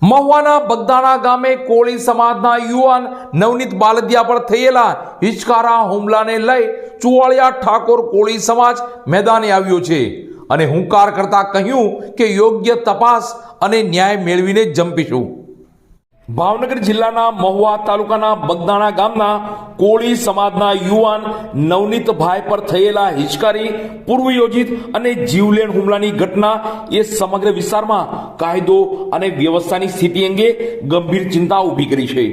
મહુવાના બગદાણા ગામે કોળી સમાજના યુવાન નવનીત બાલદિયા પર થયેલા હિચકારા હુમલાને લઈ ચુવાળિયા ઠાકોર કોળી સમાજ મેદાને આવ્યો છે અને હુંકાર કરતા કહ્યું કે યોગ્ય તપાસ અને ન્યાય મેળવીને જંપીશું। ભાવનગર જિલ્લાના મહુવા તાલુકાના બગદાણા ગામના કોળી સમાજના યુવાન નવનીતભાઈ પર થયેલા હિચકારી પૂર્વયોજિત અને જીવલેણ હુમલાની ઘટના એ સમગ્ર વિસ્તારમાં કાયદો અને વ્યવસ્થાની સ્થિતિ અંગે ગંભીર ચિંતા ઊભી કરી છે।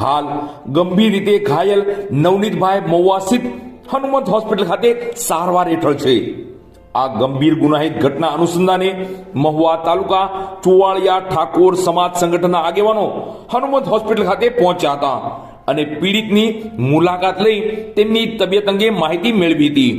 હાલ ગંભીર રીતે ઘાયલ નવનીતભાઈ મહુવા સ્થિત હનુમંત હોસ્પિટલ ખાતે સારવાર હેઠળ છે। આ ગંભીર ગુનાહિત ઘટના અનુસંધાને મહુવા તાલુકા ચુવાળિયા ઠાકોર સમાજ સંગઠનના આગેવાનો હનુમંત હોસ્પિટલ ખાતે પહોંચ્યા હતા અને પીડિતની મુલાકાત લઈ તેમની તબિયત અંગે માહિતી મેળવી હતી।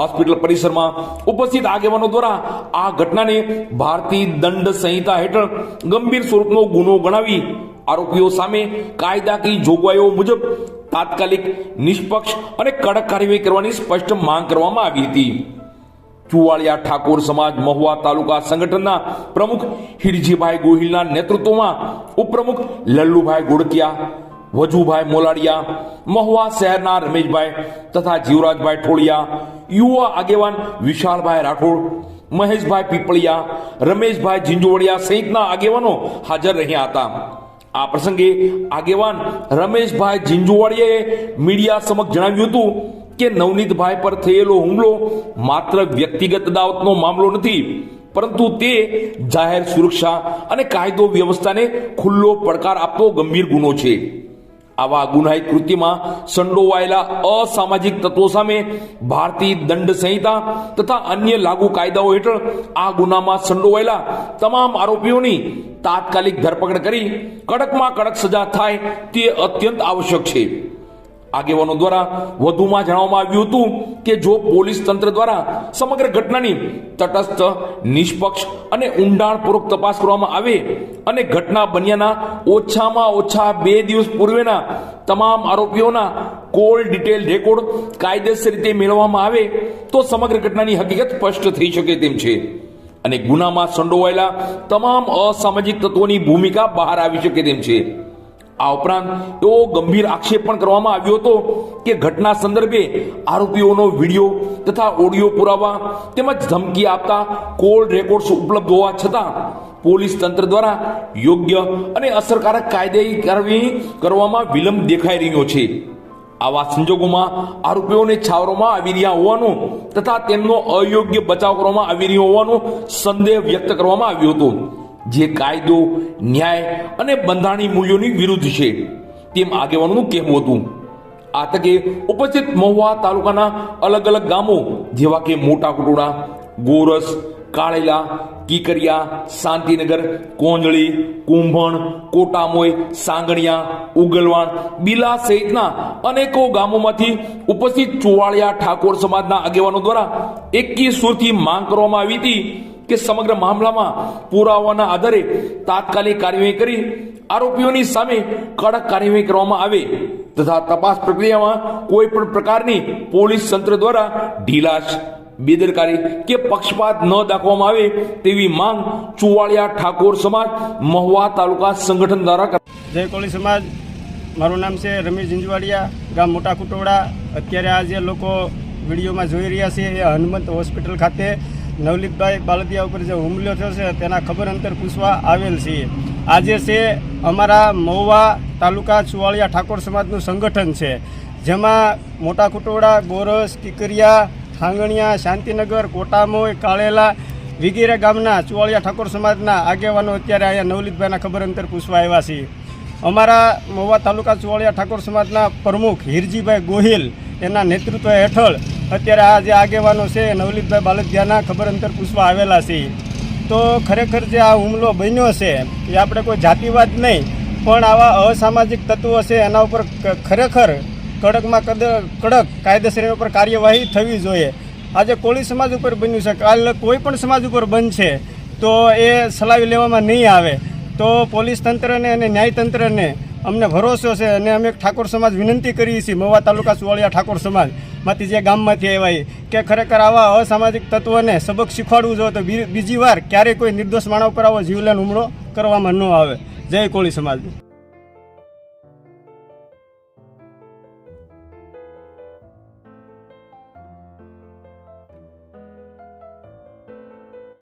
હોસ્પિટલ પરિસરમાં ઉપસ્થિત આગેવાનો દ્વારા આ ઘટનાને ભારતીય દંડ સંહિતા હેઠળ ગંભીર સ્વરૂપનો ગુનો ગણાવી આરોપીઓ સામે કાયદાકીય જોગવાઈઓ મુજબ તાત્કાલિક નિષ્પક્ષ અને કડક કાર્યવાહી કરવાની સ્પષ્ટ માંગ કરવામાં આવી હતી। ચુવાળિયા ઠાકોર સમાજ મહુવા તાલુકા સંગઠનના પ્રમુખ હિરજીભાઈ ગોહિલના નેતૃત્વમાં ઉપપ્રમુખ લલ્લુભાઈ ગોડકિયા, વજુભાઈ મોલાડિયા, મહુવા શહેરના રમેશભાઈ તથા જીવરાજભાઈ ઠોળિયા, યુવા આગેવાન વિશાલભાઈ રાઠોડ, મહેશભાઈ પીપળિયા, રમેશભાઈ ઝીંઝુવડિયા સહિતના આગેવાનો હાજર રહ્યા હતા। આ પ્રસંગે આગેવાન રમેશભાઈ ઝીંઝુવડિયાએ મીડિયા સમક્ષ જણાવ્યું હતું કે નવનીતભાઈ પર થયેલો હુમલો માત્ર વ્યક્તિગત દાવતનો મામલો નથી, પરંતુ તે જાહેર સુરક્ષા અને કાયદો વ્યવસ્થાને ખુલ્લો પડકાર આપતો ગંભીર ગુનો છે। આવા ગુનાહિત કૃત્યમાં સંડોવાયેલા અસામાજિક તત્વો સામે ભારતીય દંડ સંહિતા તથા અન્ય લાગુ કાયદાઓ હેઠળ આ ગુનામાં સંડોવાયેલા તમામ આરોપીઓની તાત્કાલિક ધરપકડ કરી કડકમાં કડક સજા થાય તે અત્યંત આવશ્યક છે। આગેવાનો દ્વારા વધુમાં જણાવવામાં આવ્યું હતું કે જો પોલીસ તંત્ર દ્વારા સમગ્ર ઘટનાની તટસ્થ, નિષ્પક્ષ અને ઊંડાણપૂર્વક તપાસ કરવામાં આવે અને ઘટના બન્યાના ઓછામાં ઓછા 2 દિવસ પૂર્વેના તમામ આરોપીઓના કોલ ડિટેલ રેકોર્ડ કાયદેસર રીતે મેળવવામાં આવે તો સમગ્ર ઘટનાની હકીકત સ્પષ્ટ થઈ શકે તેમ છે અને ગુનામાં સંડોવાયેલા તમામ અસામાજિક તત્વોની ભૂમિકા બહાર આવી શકે તેમ છે। આ ઉપરાંત એવો ગંભીર આક્ષેપ પણ કરવામાં આવ્યો હતો કે ઘટના સંદર્ભે આરોપીઓનો વિડીયો તથા ઓડિયો પુરાવા તેમજ ધમકી આપતા કોલ રેકોર્ડ્સ ઉપલબ્ધ હોવા છતાં પોલીસ તંત્ર દ્વારા યોગ્ય અને અસરકારક કાયદાકીય કાર્યવાહી કરવામાં વિલંબ દેખાઈ રહ્યો છે। આવા સંજોગોમાં આરોપીઓને છાવરવામાં આવી રહ્યા હોવાનું તથા તેમનો અયોગ્ય બચાવ કરવામાં આવી રહ્યો હોવાનો સંદેહ વ્યક્ત કરવામાં આવ્યો હતો, જે કાયદો, ન્યાય અને બંધારણીય મૂલ્યોની વિરુદ્ધ છે તેમ આગેવાનોનું કહેવું હતું। આ તકે ઉપસ્થિત મહુવા તાલુકાના અલગ અલગ ગામો જેવા કે મોટા કુટોડા, ગોરસ, કાળેલા, કીકરિયા, શાંતિનગર, કોંજળી, કુંભણ, કોટામોય, સાંગણિયા, ઉગલવાણ, બીલા સહિતના અનેકો ગામોમાંથી ઉપસ્થિત ચુવાળિયા ઠાકોર સમાજના આગેવાનો દ્વારા એકી સુરથી માંગ કરવામાં આવી હતી કે સમગ્ર મામલામાં પુરાવાના આધારે તાત્કાલિક કાર્યવાહી કરી આરોપીઓની સામે કડક કાર્યવાહી કરવામાં આવે તથા તપાસ પ્રક્રિયામાં કોઈ પણ પ્રકારની પોલીસ તંત્ર દ્વારા ઢીલાશ, બેદરકારી કે પક્ષપાત ન દાખવવામાં આવે તેવી માંગ ચુવાળિયા ઠાકોર સમાજ મહુવા તાલુકા સંગઠન દ્વારા જય કોળી સમાજ। મારું નામ છે રમેશ ઝીંઝુવાડિયા, ગામ મોટા કુટોડા। અત્યારે આ જે લોકો વિડીયોમાં જોઈ રહ્યા છે એ હનુમંત હોસ્પિટલ ખાતે નવનીતભાઈ બાલદિયા ઉપર જે હુમલો થયો છે તેના ખબર અંતર પૂછવા આવેલ છીએ। આજે છે અમારા મહુવા તાલુકા ચુવાળિયા ઠાકોર સમાજનું સંગઠન છે, જેમાં મોટા કુટોડા, ગોરસ, કિકરિયા, થાંગણિયા, શાંતિનગર, કોટામોય, કાળેલા વગેરે ગામના ચુવાળિયા ઠાકોર સમાજના આગેવાનો અત્યારે અહીંયા નવનીતભાઈના ખબર અંતર પૂછવા આવ્યા છીએ। અમારા મહુવા તાલુકા ચુવાળિયા ઠાકોર સમાજના પ્રમુખ હિરજીભાઈ ગોહિલ એના નેતૃત્વ હેઠળ અત્યારે આ જે આગેવાનો છે નવનીતભાઈ બાલદિયાના ખબર અંતર પૂછવા આવેલા છે। તો ખરેખર જે આ હુમલો બન્યો છે એ આપણે કોઈ જાતિવાદ નહીં, પણ આવા અસામાજિક તત્વો છે એના ઉપર ખરેખર કડકમાં કડક કાયદેસર ઉપર કાર્યવાહી થવી જોઈએ। આજે કોળી સમાજ ઉપર બન્યું છે, કાલે કોઈ પણ સમાજ ઉપર બનશે તો એ સલાવી લેવામાં નહીં આવે। તો પોલીસ તંત્રને અને ન્યાયતંત્રને અમને ભરોસો છે અને અમે ઠાકોર સમાજ વિનંતી કરીએ છીએ, મહુવા તાલુકા ચુવાળિયા ઠાકોર સમાજ, માંથી જે ગામમાંથી આવ્યા કે ખરેખર આવા અસામાજિક તત્વોને સબક શીખવાડવું જોઈએ તો બીજી વાર ક્યારેય કોઈ નિર્દોષ માણસ પર આવો જીવલેણ હુમલો કરવામાં ન આવે. જય કોળી સમાજ.